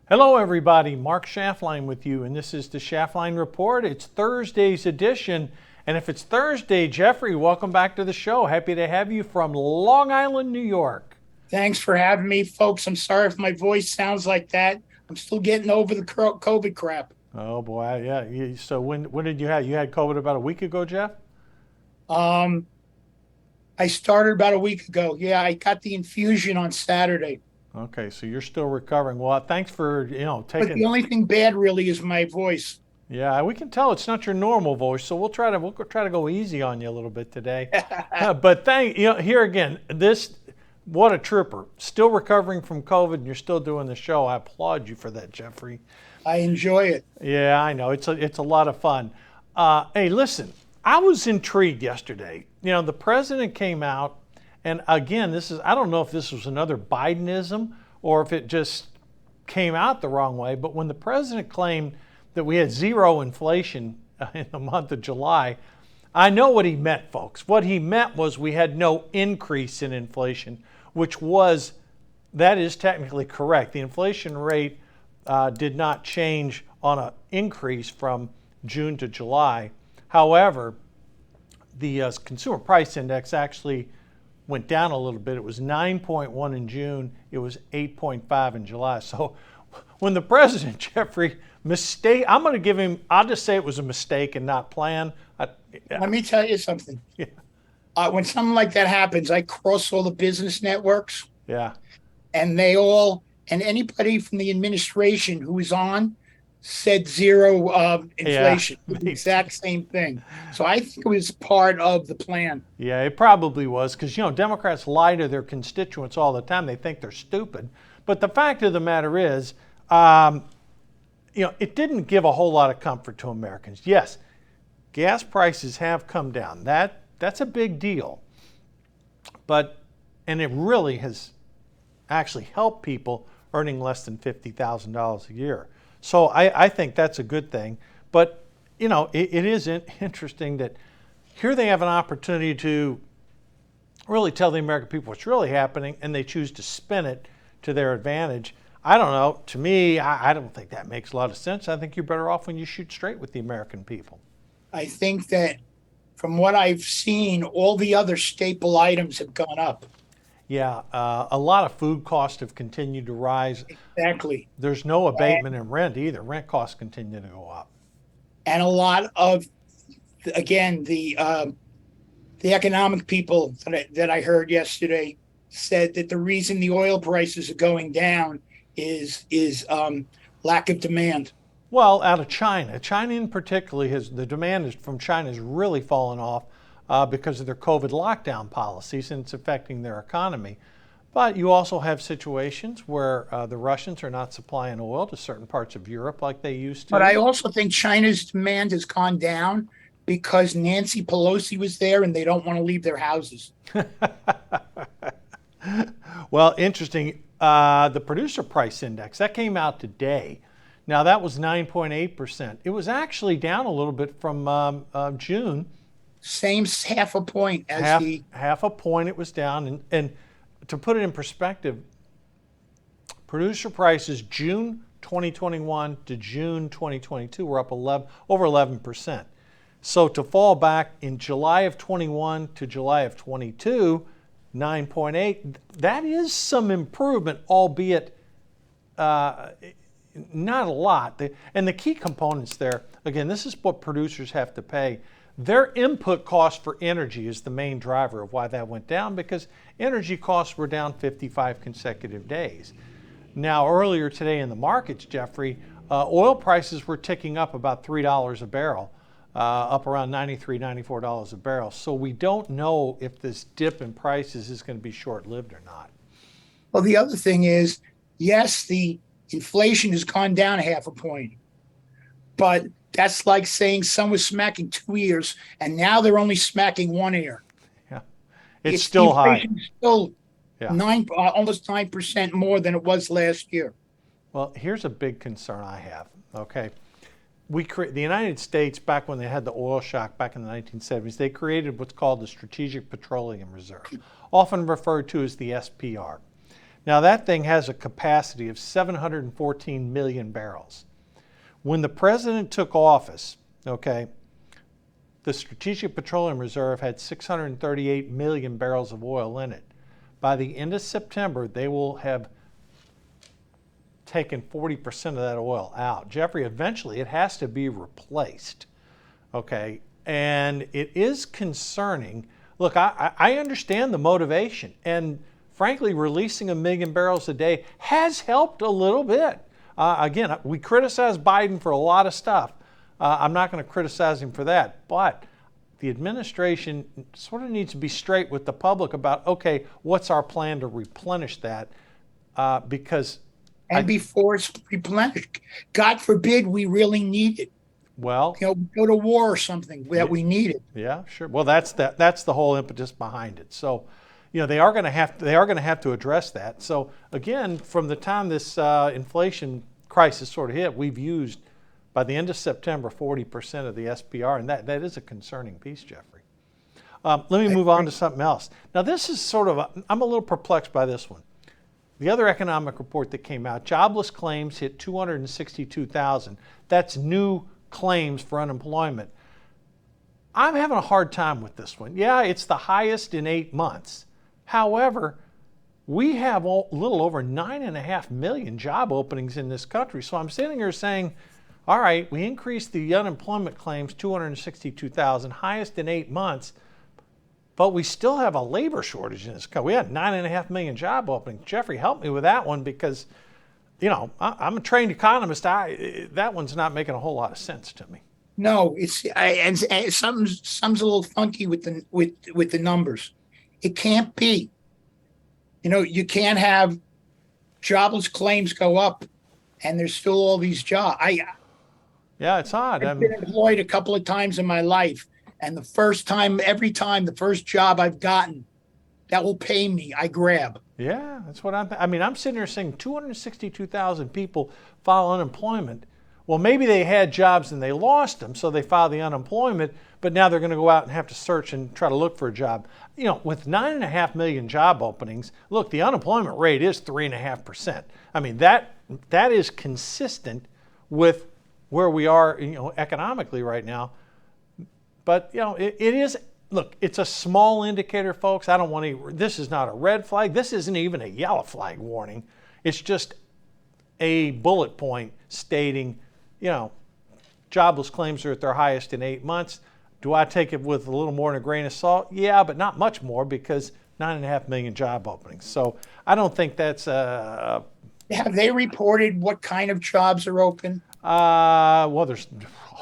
Hello everybody, Mark Schaftlein with you, and this is the Schaftlein Report. It's Thursday's edition, and if it's Thursday, Jeffrey, welcome back to the show. Happy to have you from Long Island, New York. Thanks for having me, folks. I'm sorry if my voice sounds like that. I'm still getting over the COVID crap. Oh boy, yeah. So when did you have? You had COVID about a week ago, Jeff? Um, I started about a week ago. Yeah, I got the infusion on Saturday. Okay, so you're still recovering. Well, thanks for But the taking. only thing bad really is my voice. Yeah, we can tell it's not your normal voice, so we'll try to go easy on you a little bit today. But here again, what a trooper. Still recovering from COVID, and you're still doing the show. I applaud you for that, Jeffrey. I enjoy it. Yeah, I know it's a lot of fun. Hey, listen, I was intrigued yesterday. The president came out, and again, I don't know if this was another Bidenism or if it just came out the wrong way. But when the president claimed that we had zero inflation in the month of July, I know what he meant, folks. What he meant was we had no increase in inflation, that is technically correct. The inflation rate did not change on an increase from June to July. However, the consumer price index actually went down a little bit. It was 9.1 in June. It was 8.5 in July. So when the president, Jeffrey, I'll just say it was a mistake and not planned. Let me tell you something. Yeah. When something like that happens, I cross all the business networks, Yeah. and and anybody from the administration who was on said zero Yeah. inflation, the exact same thing. So I think it was part of the plan. Yeah, it probably was because, Democrats lie to their constituents all the time. They think they're stupid. But the fact of the matter is, it didn't give a whole lot of comfort to Americans. Yes, gas prices have come down. That's a big deal. And it really has actually helped people earning less than $50,000 a year. So I think that's a good thing. But, it is interesting that here they have an opportunity to really tell the American people what's really happening, and they choose to spin it to their advantage. I don't know. To me, I don't think that makes a lot of sense. I think you're better off when you shoot straight with the American people. I think that from what I've seen, all the other staple items have gone up. Yeah, a lot of food costs have continued to rise. Exactly. There's no And, abatement in rent either. Rent costs continue to go up. and a lot of, again, the economic people that I heard yesterday said that the reason the oil prices are going down is lack of demand. Well, out of China, China in particular, the demand from China has really fallen off because of their COVID lockdown policies, and it's affecting their economy. But you also have situations where the Russians are not supplying oil to certain parts of Europe like they used But I to. also think China's demand has gone down because Nancy Pelosi was there and they don't want to leave their houses. Well, interesting. The producer price index that came out today. Now that was 9.8%. It was actually down a little bit from June. Same half a point as Half the half a point it was down. And to put it in perspective, producer prices June 2021 to June 2022 were up over 11%. So to fall back in July of 21 to July of 22, 9.8, that is some improvement, albeit uh, not a lot. And the key components there, again, this is what producers have to pay. Their input cost for energy is the main driver of why that went down, because energy costs were down 55 consecutive days. Now, earlier today in the markets, Jeffrey, oil prices were ticking up about $3 a barrel, up around $93, $94 a barrel. So we don't know if this dip in prices is going to be short-lived or not. well, the other thing is, yes, the inflation has gone down half a point, but that's like saying someone was smacking two ears and now they're only smacking one ear. Yeah, it's It's the still high. inflation is still Yeah. almost 9% more than it was last year. Well, here's a big concern I have. Okay, the United States, back when they had the oil shock back in the 1970s, they created what's called the Strategic Petroleum Reserve, often referred to as the SPR. Now that thing has a capacity of 714 million barrels. When the president took office, okay, the Strategic Petroleum Reserve had 638 million barrels of oil in it. By the end of September, they will have taken 40% of that oil out. Jeffrey, eventually it has to be replaced, okay? And it is concerning. Look, I understand the motivation, and frankly, releasing 1 million barrels a day has helped a little bit. Again, we criticize Biden for a lot of stuff. I'm not going to criticize him for that, but the administration sort of needs to be straight with the public about, okay, what's our plan to replenish that? Because before it's replenished, God forbid we really need it. Well, go to war or something that we need it. Yeah, sure. Well, that's the whole impetus behind it. So, they are going to have to address that. So again, from the time this inflation crisis sort of hit, we've used, by the end of September, 40% of the SPR, and that is a concerning piece, Jeffrey. Let me move on to something else. Now, this is sort of I'm a little perplexed by this one. The other economic report that came out, jobless claims hit 262,000. That's new claims for unemployment. I'm having a hard time with this one. Yeah, it's the highest in 8 months. However, we have a little over 9.5 million job openings in this country. So I'm sitting here saying, all right, we increased the unemployment claims 262,000, highest in 8 months, but we still have a labor shortage in this country. We had 9.5 million job openings. Jeffrey, help me with that one, because I'm a trained economist. That one's not making a whole lot of sense to me. No, and something's a little funky with the numbers. It can't be. You can't have jobless claims go up, and there's still all these jobs. Yeah, it's odd. I've been employed a couple of times in my life, and the first job I've gotten that will pay me, I grab. Yeah, that's what I'm sitting here saying 262,000 people file unemployment. Well, maybe they had jobs and they lost them, so they filed the unemployment, but now they're going to go out and have to search and try to look for a job. With 9.5 million job openings, look, the unemployment rate is 3.5%. I mean, that is consistent with where we are, economically right now. But, it is, look, it's a small indicator, folks. This is not a red flag. This isn't even a yellow flag warning. It's just a bullet point stating, jobless claims are at their highest in 8 months. Do I take it with a little more than a grain of salt? Yeah, but not much more, because 9.5 million job openings. So I don't think that's Have they reported what kind of jobs are open? Well, there's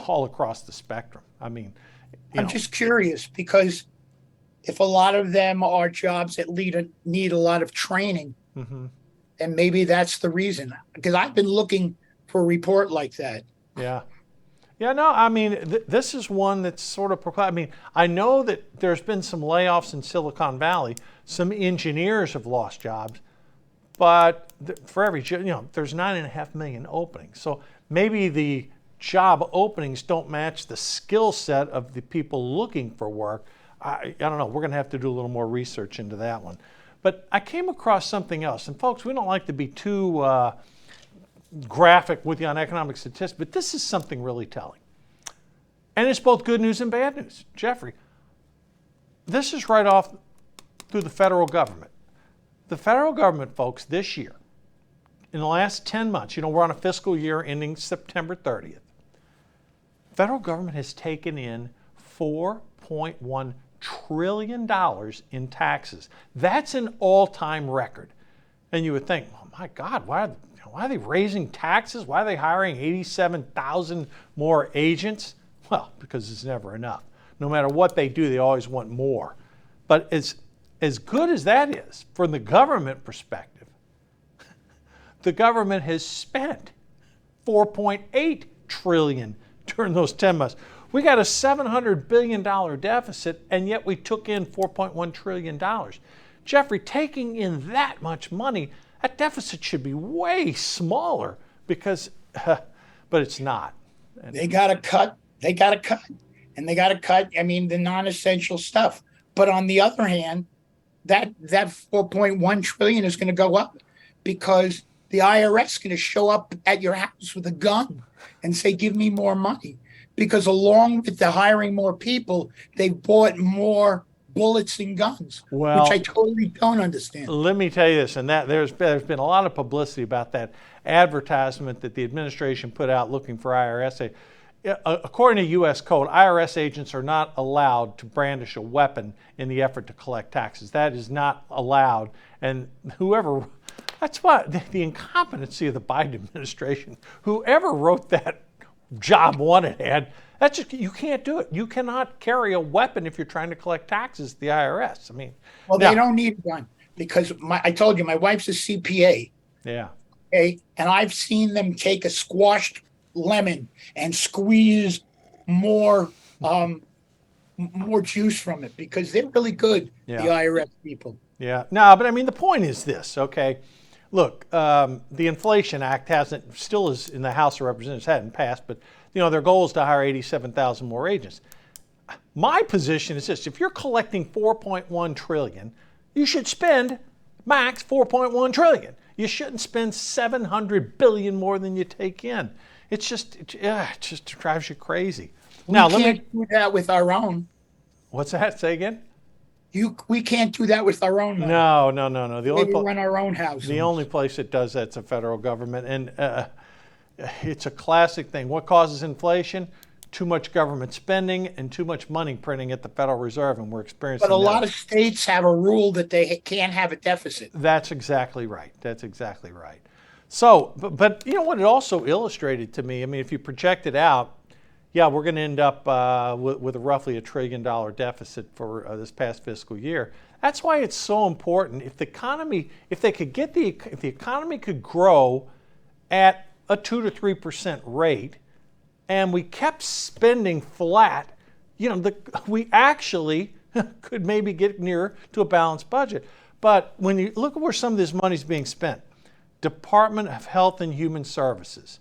all across the spectrum. I mean, I'm just curious, because if a lot of them are jobs that need a lot of training, then maybe that's the reason. Because I've been looking for a report like that. Yeah. Yeah, no, I mean, this is one that's sort of, I know that there's been some layoffs in Silicon Valley. Some engineers have lost jobs, but for every, there's 9.5 million openings. So maybe the job openings don't match the skill set of the people looking for work. I don't know. We're going to have to do a little more research into that one. But I came across something else. And folks, we don't like to be too graphic with you on economic statistics, but this is something really telling. And it's both good news and bad news. Jeffrey, this is right off through the federal government. The federal government, folks, this year, in the last 10 months, we're on a fiscal year ending September 30th. Federal government has taken in $4.1 trillion in taxes. That's an all-time record. And you would think, oh my God, why are they raising taxes? Why are they hiring 87,000 more agents? Well, because it's never enough. No matter what they do, they always want more. But as good as that is, from the government perspective, the government has spent $4.8 trillion during those 10 months. We got a $700 billion deficit, and yet we took in $4.1 trillion. Jeffrey, taking in that much money, that deficit should be way smaller, because, but it's not. They got to cut. They got to cut. And they got to cut, the non-essential stuff. But on the other hand, that $4.1 trillion is going to go up. because the IRS is going to show up at your house with a gun and say, give me more money. Because along with the hiring more people, they bought more bullets and guns, which I Well, totally don't understand. let me tell you this, and that there's been a lot of publicity about that advertisement that the administration put out looking for IRS. According to U.S. code, IRS agents are not allowed to brandish a weapon in the effort to collect taxes. That is not allowed. And that's what the incompetency of the Biden administration, whoever wrote that job wanted ad, that's just, you can't do it. You cannot carry a weapon if you're trying to collect taxes at the IRS. I mean, Well, they don't need a gun because I told you, my wife's a CPA. Yeah. Okay. And I've seen them take a squashed lemon and squeeze more juice from it because they're really good, Yeah. the IRS people. Yeah. No, but I mean, the point is this, okay? Look, the Inflation Act still is in the House of Representatives, hadn't passed, but their goal is to hire 87,000 more agents. My position is this: if you're collecting 4.1 trillion, you should spend max 4.1 trillion. You shouldn't spend 700 billion more than you take in. It just drives you crazy. We can't do that with our own. What's that? Say again? We can't do that with our own money. No. We run our own house. The only place that does that's the federal government, and it's a classic thing. What causes inflation? Too much government spending and too much money printing at the Federal Reserve, and we're experiencing that. But a lot of states have a rule that they can't have a deficit. That's exactly right. So, but you know what it also illustrated to me? I mean, if you project it out, yeah, we're going to end up with roughly $1 trillion deficit for this past fiscal year. That's why it's so important. If the economy could grow at a 2 to 3% rate, and we kept spending flat, we actually could maybe get nearer to a balanced budget. But when you look at where some of this money is being spent, Department of Health and Human Services,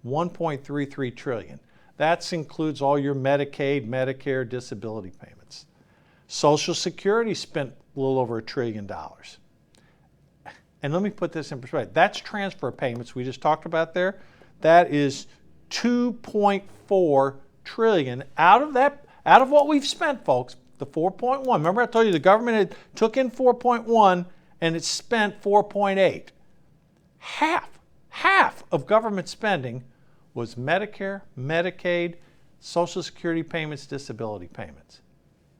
$1.33 trillion. That includes all your Medicaid, Medicare, disability payments. Social Security spent a little over $1 trillion. And let me put this in perspective. That's transfer payments we just talked about there. That is $2.4 trillion out of what we've spent, folks. The 4.1. Remember I told you the government took in 4.1 and it spent 4.8. Half of government spending was Medicare, Medicaid, Social Security payments, disability payments.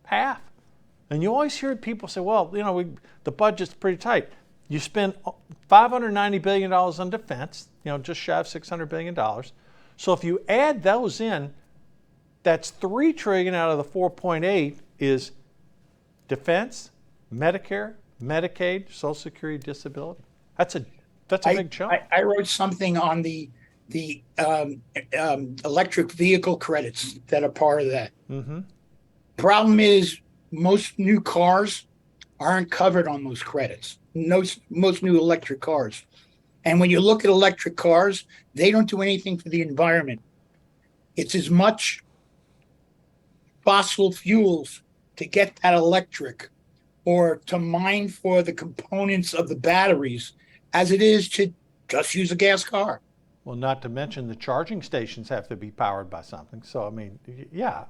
Half. And you always hear people say, well, the budget's pretty tight. You spend $590 billion on defense, just shy of $600 billion. So if you add those in, that's $3 trillion out of the 4.8 is defense, Medicare, Medicaid, Social Security, disability. That's a big chunk. I wrote something on the electric vehicle credits that are part of that. Mm-hmm. Problem is, most new cars aren't covered on those credits. Most new electric cars. And when you look at electric cars, they don't do anything for the environment. It's as much fossil fuels to get that electric or to mine for the components of the batteries as it is to just use a gas car. Well, not to mention the charging stations have to be powered by something. So, I mean, yeah,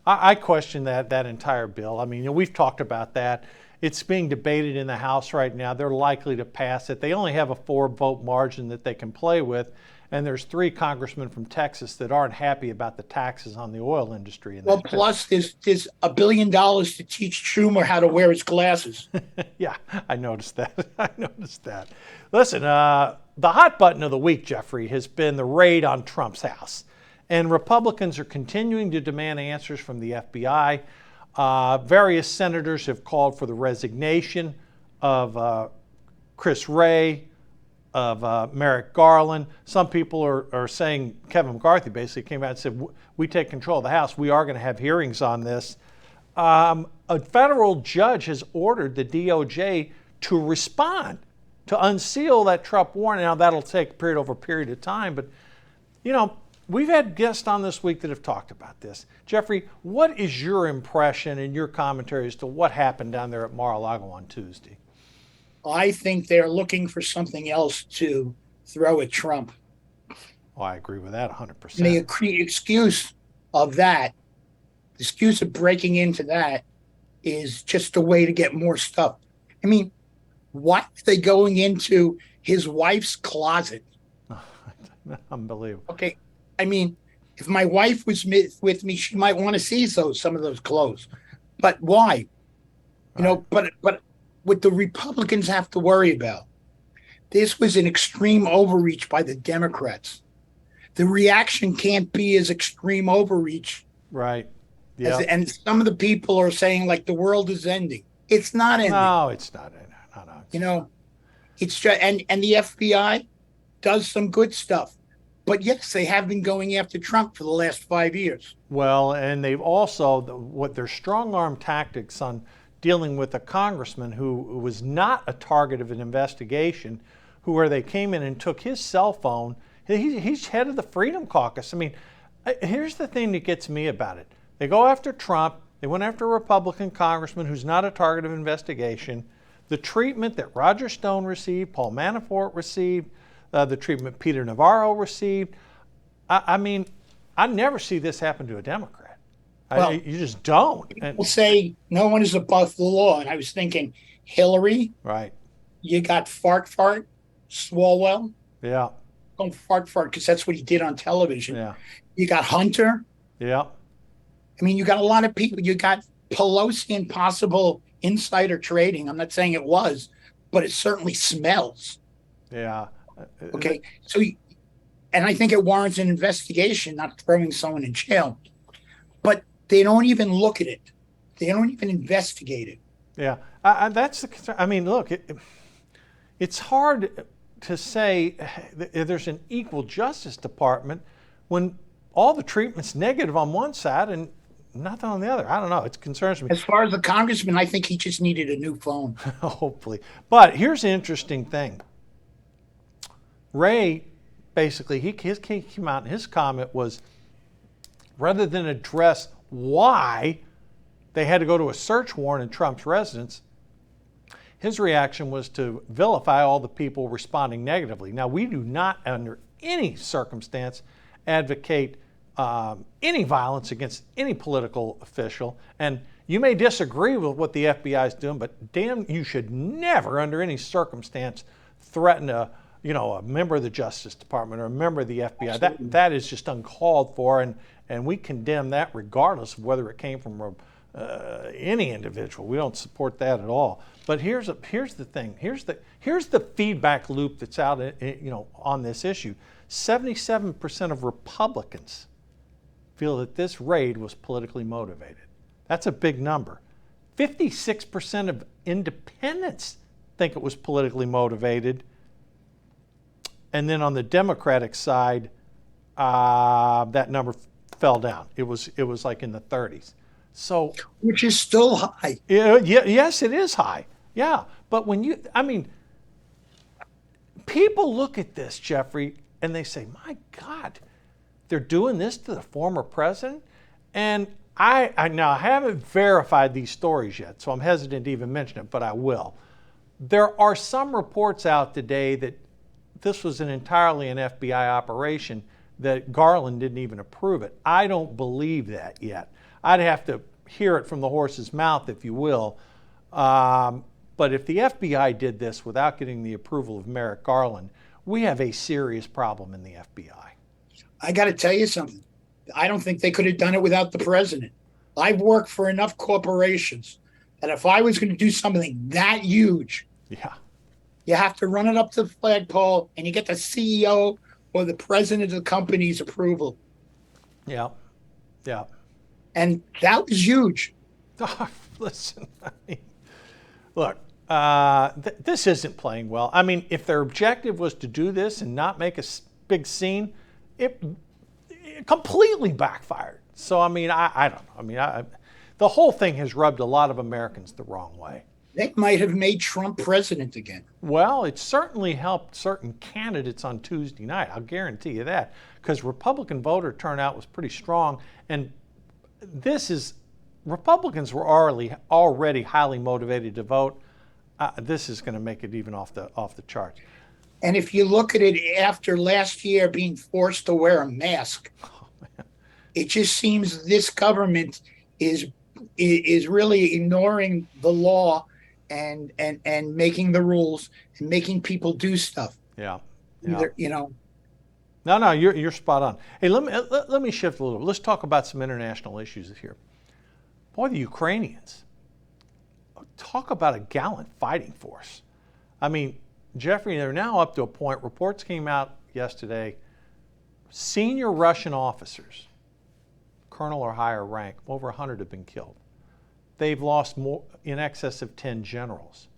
I question that entire bill. I mean, we've talked about that. It's being debated in the House right now. They're likely to pass it. They only have a 4-vote margin that they can play with. And there's 3 congressmen from Texas that aren't happy about the taxes on the oil industry. Well, plus there's $1 billion to teach Schumer how to wear his glasses. Yeah, I noticed that. Listen, the hot button of the week, Jeffrey, has been the raid on Trump's house. And Republicans are continuing to demand answers from the FBI. Various senators have called for the resignation of Chris Wray, of Merrick Garland. Some people are saying Kevin McCarthy basically came out and said, we take control of the House. We are going to have hearings on this. A federal judge has ordered the DOJ to respond, to unseal that Trump warrant. Now, that'll take over a period of time. But, we've had guests on this week that have talked about this. Jeffrey, what is your impression and your commentary as to what happened down there at Mar-a-Lago on Tuesday? I think they're looking for something else to throw at Trump. Oh, I agree with that And the 100%. excuse of that, the excuse of breaking into that is just a way to get more stuff. I mean, why are they going into his wife's closet? Unbelievable. Okay. I mean, if my wife was with me, she might want to see some of those clothes. But why? Right. But what the Republicans have to worry about, this was an extreme overreach by the Democrats. The reaction can't be as extreme overreach Right. as, Yeah. and some of the people are saying like the world is ending. It's not ending. No, it's not. No, no. You know, it's just and the FBI does some good stuff. But yes, they have been going after Trump for the last 5 years. Well, and they've also, what their strong arm tactics on dealing with a congressman who was not a target of an investigation, where they came in and took his cell phone. He's head of the Freedom Caucus. I mean, here's the thing that gets me about it. They go after Trump. They went after a Republican congressman who's not a target of investigation. The treatment that Roger Stone received, Paul Manafort received, the treatment Peter Navarro received. I mean, I never see this happen to a Democrat. Well, You just don't. people say no one is above the law. And I was thinking, Hillary, Right. you got fart, Swalwell. Yeah. Don't fart because that's what he did on television. Yeah. You got Hunter. Yeah. I mean, you got a lot of people. You got Pelosi and possible insider trading. I'm not saying it was, but it certainly smells. Yeah. Okay. So, and I think it warrants an investigation, not throwing someone in jail. But they don't even look at it. They don't even investigate it. Yeah. That's the concern. I mean, look, it's hard to say there's an equal justice department when all the treatment's negative on one side and nothing on the other. I don't know. It concerns me. As far as the congressman, I think he just needed a new phone. Hopefully. But here's the interesting thing. Ray, basically, he came out and his comment was, rather than address why they had to go to a search warrant in Trump's residence, his reaction was to vilify all the people responding negatively. Now, we do not, under any circumstance, advocate any violence against any political official. And you may disagree with what the FBI is doing, but damn, you should never, under any circumstance, threaten a member of the Justice Department or a member of the FBI. That is just uncalled for, and we condemn that regardless of whether it came from any individual. We don't support that at all. But here's the thing. Here's the feedback loop that's out, on this issue. 77% of Republicans feel that this raid was politically motivated. That's a big number. 56% of independents think it was politically motivated. And then on the Democratic side, that number fell down. It was like in the 30s. So, which is still high. Yes, it is high. Yeah, but people look at this, Jeffrey, and they say, "My God, they're doing this to the former president." And I haven't verified these stories yet, so I'm hesitant to even mention it, but I will. There are some reports out today that this was entirely an FBI operation, that Garland didn't even approve it. I don't believe that yet. I'd have to hear it from the horse's mouth, if you will. But if the FBI did this without getting the approval of Merrick Garland, we have a serious problem in the FBI. I got to tell you something. I don't think they could have done it without the president. I've worked for enough corporations that if I was going to do something that huge, yeah, you have to run it up to the flagpole and you get the CEO or the president of the company's approval. Yeah. Yeah. And that was huge. Listen, look, this isn't playing well. I mean, if their objective was to do this and not make a big scene, it completely backfired. So, I mean, I don't know. I mean, the whole thing has rubbed a lot of Americans the wrong way. They might have made Trump president again. Well, it certainly helped certain candidates on Tuesday night. I'll guarantee you that, because Republican voter turnout was pretty strong. And Republicans were already highly motivated to vote. this is going to make it even off the charts. And if you look at it after last year being forced to wear a mask, it just seems this government is really ignoring the law and making the rules and making people do stuff. Yeah. Either, No, you're spot on. Hey, let me shift a little. Let's talk about some international issues here. Boy, the Ukrainians, talk about a gallant fighting force. I mean, Jeffrey, they're now up to a point, reports came out yesterday, senior Russian officers, colonel or higher rank, over 100 have been killed. They've lost more, in excess of 10 generals.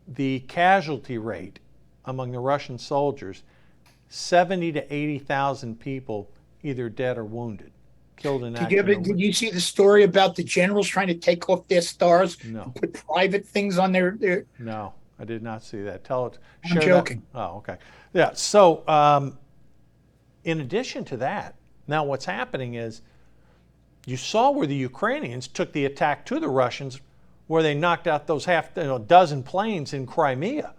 The casualty rate among the Russian soldiers, 70 to 80,000 people either dead or wounded, killed in action. Did you see the story about the generals trying to take off their stars? No. And put private things on their? No, I did not see that. Tell it. I'm joking. That. Oh, okay. Yeah. So, in addition to that, now what's happening is, you saw where the Ukrainians took the attack to the Russians, where they knocked out those dozen planes in Crimea,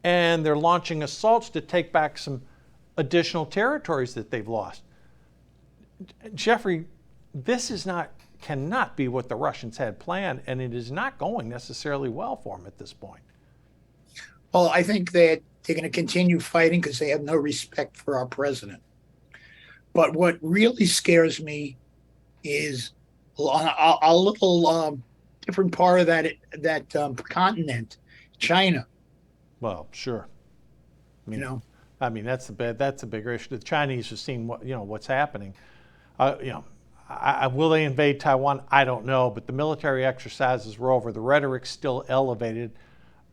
and they're launching assaults to take back some additional territories that they've lost. Jeffrey, this cannot be what the Russians had planned, and it is not going necessarily well for them at this point. Well, I think that they're going to continue fighting because they have no respect for our president. But what really scares me is on a little different part of that continent, China. Well, sure. I mean, that's a bigger issue. The Chinese are seeing what's happening. Will they invade Taiwan? I don't know, but the military exercises were over. The rhetoric's still elevated.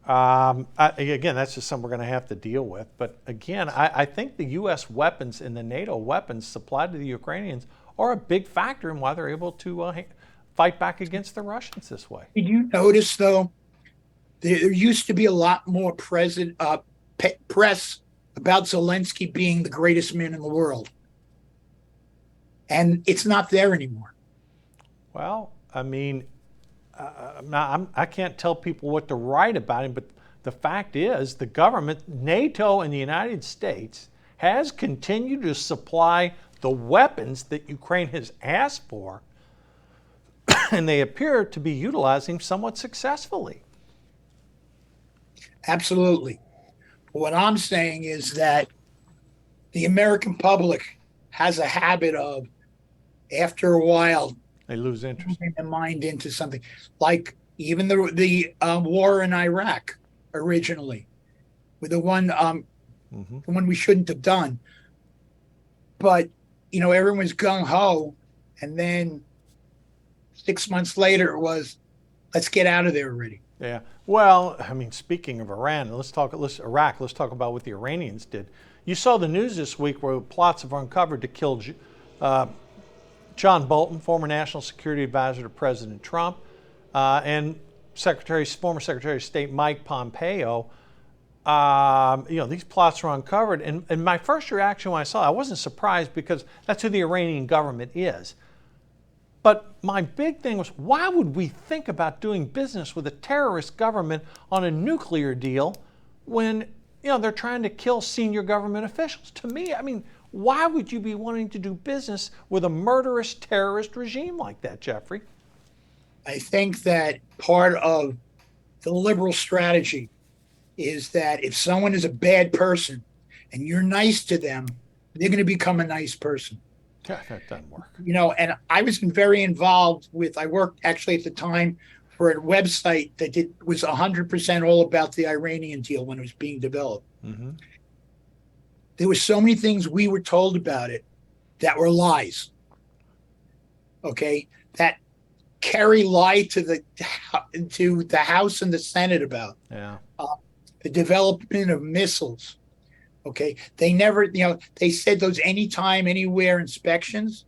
Again, that's just something we're going to have to deal with. But again, I think the U.S. weapons and the NATO weapons supplied to the Ukrainians are a big factor in why they're able to fight back against the Russians this way. Did you notice, though, there used to be a lot more press about Zelensky being the greatest man in the world. And it's not there anymore. Well, I mean, I can't tell people what to write about him, but the fact is the government, NATO and the United States, has continued to supply the weapons that Ukraine has asked for, and they appear to be utilizing somewhat successfully. Absolutely. What I'm saying is that the American public has a habit of, after a while, they lose interest, moving their mind into something like even the war in Iraq originally, with the one we shouldn't have done. But everyone's gung ho, and then 6 months later it was, let's get out of there already. Yeah. Well, I mean, speaking of Iran, let's talk about what the Iranians did. You saw the news this week where plots have uncovered to kill John Bolton, former National Security Advisor to President Trump, and former Secretary of State Mike Pompeo. These plots were uncovered, and my first reaction when I saw it, I wasn't surprised because that's who the Iranian government is. But my big thing was, why would we think about doing business with a terrorist government on a nuclear deal when they're trying to kill senior government officials? To me, I mean, why would you be wanting to do business with a murderous terrorist regime like that, Jeffrey? I think that part of the liberal strategy is that if someone is a bad person and you're nice to them, they're going to become a nice person. Yeah, that doesn't work. And I was very involved I worked actually at the time for a website that was 100% all about the Iranian deal when it was being developed. Mm-hmm. There were so many things we were told about it that were lies. Okay, that Kerry lied to the House and the Senate about. Yeah. The development of missiles. Okay, they never, they said those anytime, anywhere inspections.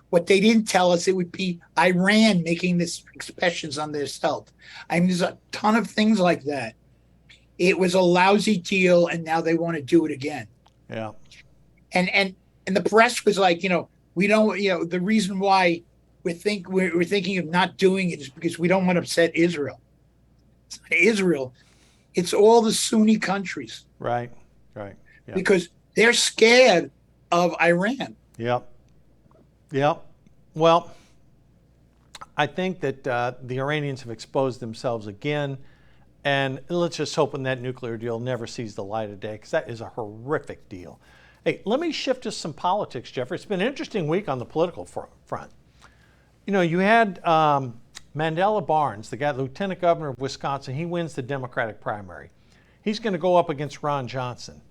What they didn't tell us, it would be Iran making these inspections on themselves. I mean, there's a ton of things like that. It was a lousy deal, and now they want to do it again. Yeah. And the press was like, we don't, the reason why we're thinking of not doing it is because we don't want to upset Israel. It's not Israel. It's all the Sunni countries Right. Right. Yeah. because they're scared of Iran. Yep. Yep. Well, I think that the Iranians have exposed themselves again, and let's just hope that nuclear deal never sees the light of day, because that is a horrific deal. Hey, let me shift to some politics, Jeffrey. It's been an interesting week on the political front. You know, you had Mandela Barnes, the guy, lieutenant governor of Wisconsin. He wins the Democratic primary. He's going to go up against Ron Johnson.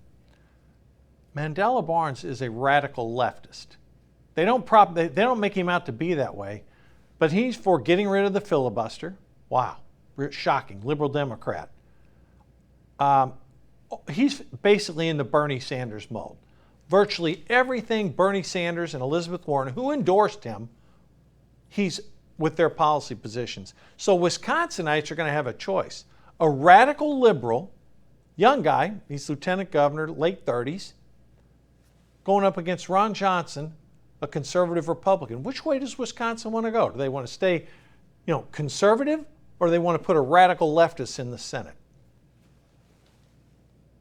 Mandela Barnes is a radical leftist. They don't make him out to be that way, but he's for getting rid of the filibuster. Wow, shocking, liberal Democrat. He's basically in the Bernie Sanders mode. Virtually everything Bernie Sanders and Elizabeth Warren, who endorsed him, he's with their policy positions. So Wisconsinites are going to have a choice. A radical liberal, young guy, he's lieutenant governor, late 30s, going up against Ron Johnson, a conservative Republican. Which way does Wisconsin want to go? Do they want to stay, conservative, or do they want to put a radical leftist in the Senate?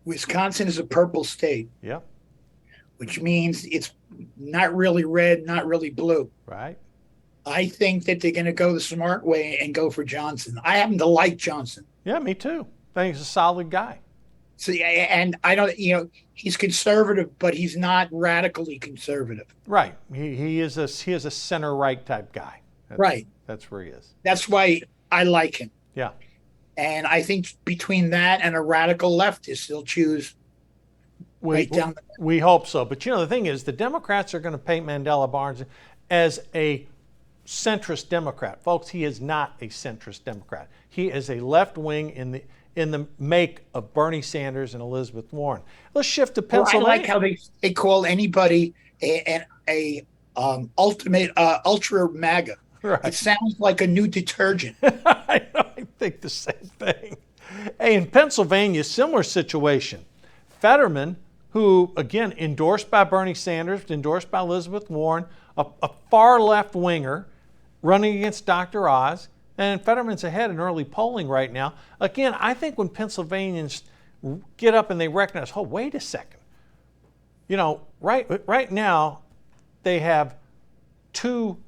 Wisconsin is a purple state. Yep. Which means it's not really red, not really blue. Right. I think that they're going to go the smart way and go for Johnson. I happen to like Johnson. Yeah, me too. I think he's a solid guy. So, and I don't, he's conservative, but he's not radically conservative. Right. He is a center right type guy. Right. That's where he is. That's why I like him. Yeah. And I think between that and a radical leftist, he'll choose right down the middle. We hope so. But the thing is, the Democrats are going to paint Mandela Barnes as a centrist Democrat. Folks, he is not a centrist Democrat. He is a left wing in the make of Bernie Sanders and Elizabeth Warren. Let's shift to Pennsylvania. Well, I like how they call anybody a ultra MAGA. Right. It sounds like a new detergent. I think the same thing. Hey, in Pennsylvania, similar situation. Fetterman, who, again, endorsed by Bernie Sanders, endorsed by Elizabeth Warren, a far left winger, running against Dr. Oz, and Fetterman's ahead in early polling right now. Again, I think when Pennsylvanians get up and they recognize, oh, wait a second. Right now, they have two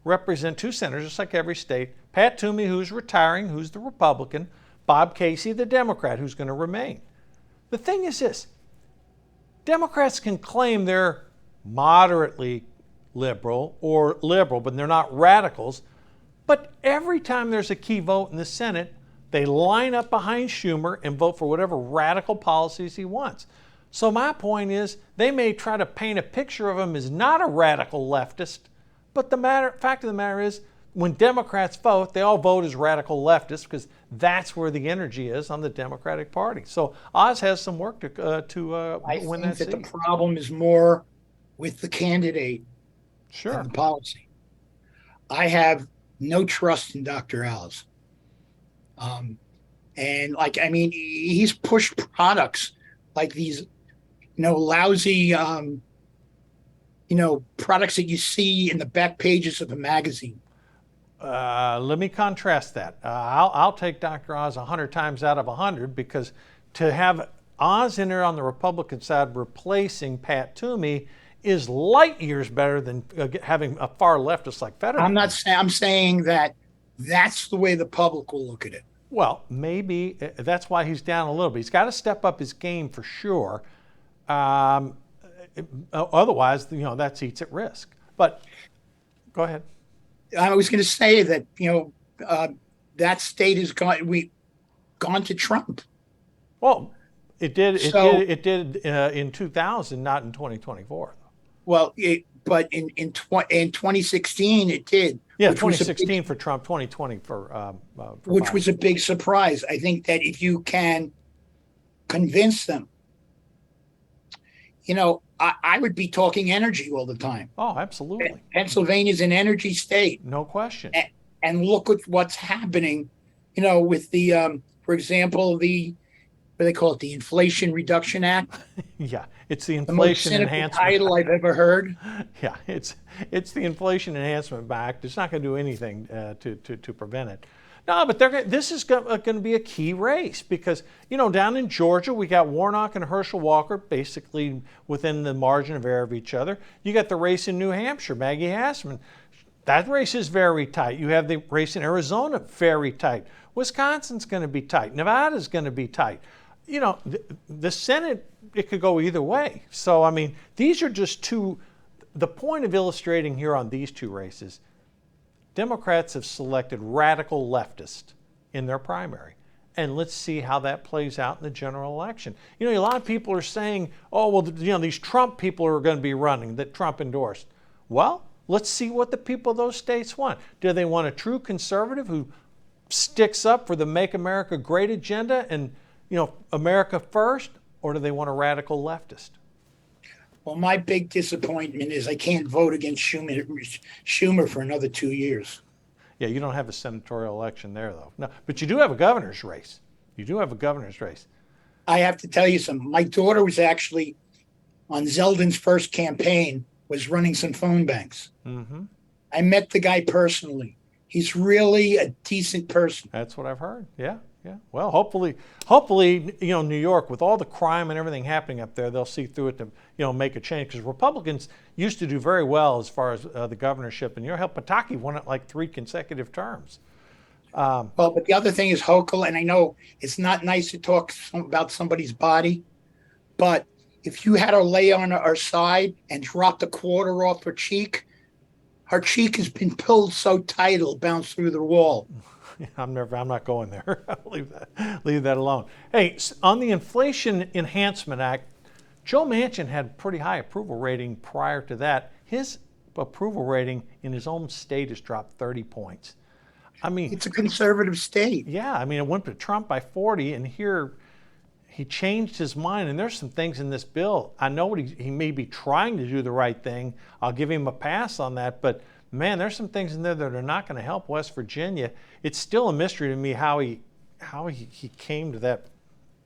senators, just like every state. Pat Toomey, who's retiring, who's the Republican. Bob Casey, the Democrat, who's going to remain. The thing is this. Democrats can claim they're moderately liberal or liberal, but they're not radicals. But every time there's a key vote in the Senate, they line up behind Schumer and vote for whatever radical policies he wants. So my point is, they may try to paint a picture of him as not a radical leftist, but the fact of the matter is, when Democrats vote, they all vote as radical leftists because that's where the energy is on the Democratic Party. So Oz has some work to win that seat. I think that the problem is more with the candidate than the policy. I have no trust in Dr. Oz. He's pushed products like these, lousy, products that you see in the back pages of a magazine. Let me contrast that. I'll take Dr. Oz 100 times out of 100 because to have Oz in there on the Republican side replacing Pat Toomey is light years better than having a far leftist like Fetterman. I'm saying that that's the way the public will look at it. Well, maybe that's why he's down a little bit. He's got to step up his game for sure. Otherwise, that seat's at risk. But go ahead. I was going to say that that state has gone to Trump. Well, it did. It did in 2000, not in 2024. Well, but in 2016 it did. Yeah, 2016 for Trump, 2020 for which Biden. Was a big surprise. I think that if you can convince them, I would be talking energy all the time. Oh, absolutely. Pennsylvania's an energy state. No question. And look at what's happening, with the, for example, what do they call it? The Inflation Reduction Act. Yeah, it's the Inflation Enhancement title I've ever heard. Yeah, it's the Inflation Enhancement Act. It's not going to do anything to prevent it. No, but this is going to be a key race because, down in Georgia, we got Warnock and Herschel Walker basically within the margin of error of each other. You got the race in New Hampshire, Maggie Hassman. That race is very tight. You have the race in Arizona, very tight. Wisconsin's going to be tight. Nevada's going to be tight. The Senate, it could go either way. So, I mean, these are just two. The point of illustrating here on these two races, Democrats have selected radical leftists in their primary. And let's see how that plays out in the general election. A lot of people are saying, oh, well, these Trump people are going to be running that Trump endorsed. Well, let's see what the people of those states want. Do they want a true conservative who sticks up for the Make America Great agenda and, America first? Or do they want a radical leftist? Well, my big disappointment is I can't vote against Schumer for another 2 years. Yeah, you don't have a senatorial election there, though. No, but you do have a governor's race. I have to tell you something. My daughter was actually on Zeldin's first campaign, was running some phone banks. Mm-hmm. I met the guy personally. He's really a decent person. That's what I've heard. Yeah. Well, hopefully, New York, with all the crime and everything happening up there, they'll see through it to, make a change. Because Republicans used to do very well as far as the governorship. And Pataki won it like 3 consecutive terms. Well, but the other thing is Hochul, and I know it's not nice to talk about somebody's body, but if you had her lay on her side and dropped a quarter off her cheek has been pulled so tight it'll bounce through the wall. I'm not going there. Leave that alone. Hey, on the Inflation Enhancement Act, Joe Manchin had a pretty high approval rating prior to that. His approval rating in his own state has dropped 30 points. I mean, it's a conservative state. Yeah, I mean, it went to Trump by 40, and here he changed his mind. And there's some things in this bill. I know he may be trying to do the right thing. I'll give him a pass on that, but man, there's some things in there that are not going to help West Virginia. It's still a mystery to me how he came to that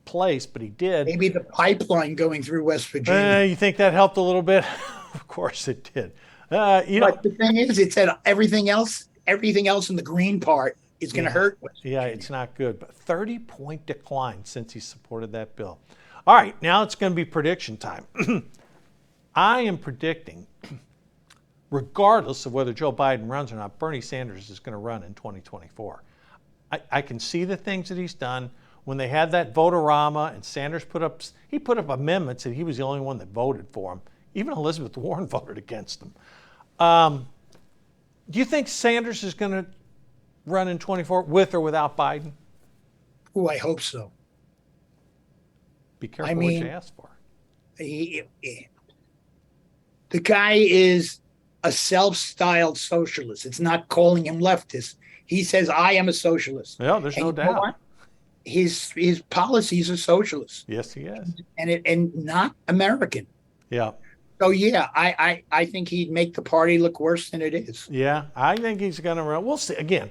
place, but he did. Maybe the pipeline going through West Virginia. You think that helped a little bit? Of course it did. But the thing is, it said everything else in the green part is going to hurt West Virginia. Yeah, it's not good. But 30-point decline since he supported that bill. All right, now it's going to be prediction time. I am predicting, regardless of whether Joe Biden runs or not, Bernie Sanders is going to run in 2024. I can see the things that he's done. When they had that vote-a-rama and Sanders put up amendments and he was the only one that voted for him. Even Elizabeth Warren voted against him. Do you think Sanders is going to run in 24 with or without Biden? Oh, I hope so. Be careful what you ask for. The guy is a self-styled socialist. It's not calling him leftist. He says, I am a socialist. Yeah, there's no doubt. His policies are socialist. Yes, he is. And not American. Yeah. So, yeah, I think he'd make the party look worse than it is. Yeah, I think he's going to run. We'll see. Again,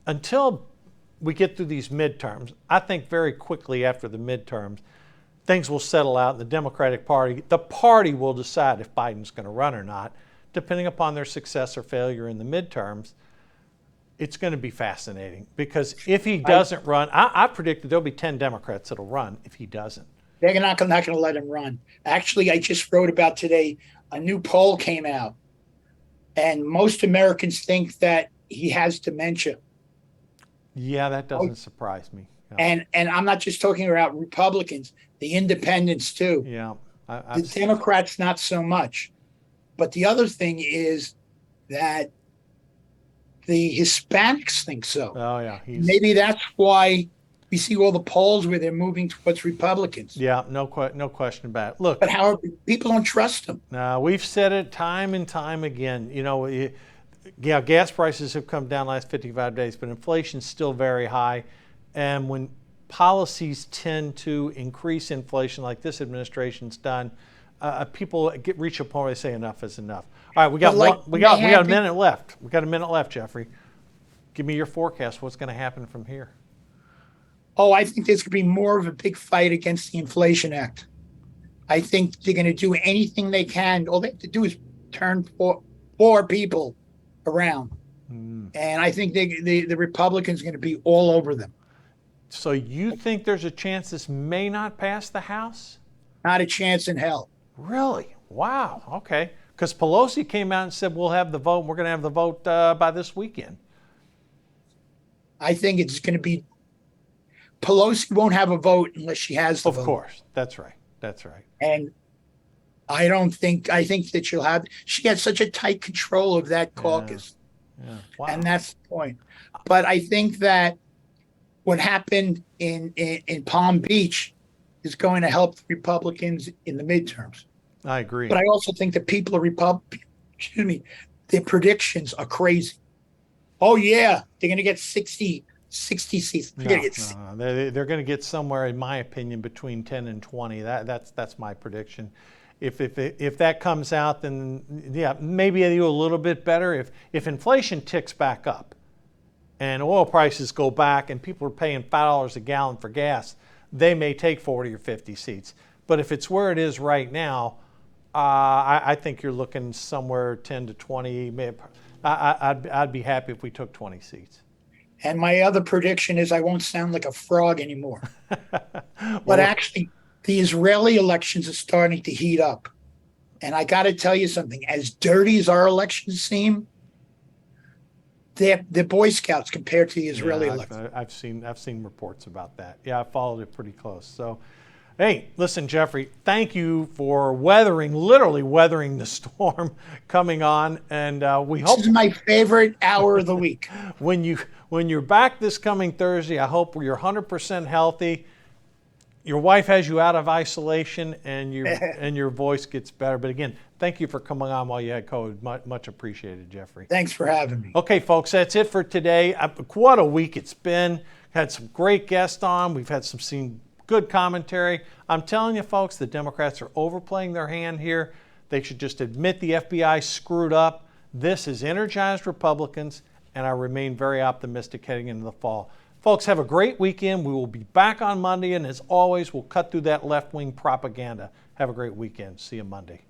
until we get through these midterms, I think very quickly after the midterms, things will settle out in the Democratic Party. The party will decide if Biden's going to run or not, depending upon their success or failure in the midterms. It's going to be fascinating because if he doesn't run, I predict that there'll be 10 Democrats that'll run if he doesn't. They're not going to let him run. Actually, I just wrote about today, a new poll came out, and most Americans think that he has dementia. Yeah, that doesn't surprise me. Yeah. And I'm not just talking about Republicans, the independents too. Yeah. The Democrats, not so much. But the other thing is that the Hispanics think so. Oh, yeah. Maybe that's why we see all the polls where they're moving towards Republicans. Yeah, no question about it. Look, but how people don't trust them. No, we've said it time and time again. Gas prices have come down the last 55 days, but inflation's still very high. And when policies tend to increase inflation like this administration's done, people reach a point where they say enough is enough. All right, we got a minute left. We got a minute left, Jeffrey. Give me your forecast. What's going to happen from here? Oh, I think there's going to be more of a big fight against the Inflation Act. I think they're going to do anything they can. All they have to do is turn poor people around. And I think the Republicans are going to be all over them. So you think there's a chance this may not pass the House? Not a chance in hell. Really? Wow. Okay. Because Pelosi came out and said we'll have the vote. We're going to have the vote by this weekend. I think it's going to be Pelosi won't have a vote unless she has the vote. Of course. That's right. That's right. And I think that she has such a tight control of that caucus. Yeah. Wow. And that's the point. But I think that what happened in Palm Beach is going to help the Republicans in the midterms. I agree. But I also think that people are their predictions are crazy. Oh yeah, they're going to get 60 seats. They're going to get somewhere, in my opinion, between 10 and 20. That's my prediction. If that comes out, then yeah, maybe they do a little bit better. If inflation ticks back up, and oil prices go back, and people are paying $5 a gallon for gas, they may take 40 or 50 seats. But if it's where it is right now, I think you're looking somewhere 10 to 20. I'd be happy if we took 20 seats. And my other prediction is I won't sound like a frog anymore. But actually, the Israeli elections are starting to heat up. And I got to tell you something. As dirty as our elections seem, they're Boy Scouts compared to the Israeli elections. I've seen reports about that. Yeah, I followed it pretty close. So, hey, listen, Jeffrey, thank you for literally weathering the storm coming on. And we hope this is my favorite hour of the week. When you're back this coming Thursday, I hope you're 100% healthy. Your wife has you out of isolation, and your voice gets better. But again, thank you for coming on while you had COVID. Much appreciated, Jeffrey. Thanks for having me. Okay, folks, that's it for today. What a week it's been. Had some great guests on. We've had seen good commentary. I'm telling you, folks, the Democrats are overplaying their hand here. They should just admit the FBI screwed up. This is energized Republicans, and I remain very optimistic heading into the fall. Folks, have a great weekend. We will be back on Monday, and as always, we'll cut through that left-wing propaganda. Have a great weekend. See you Monday.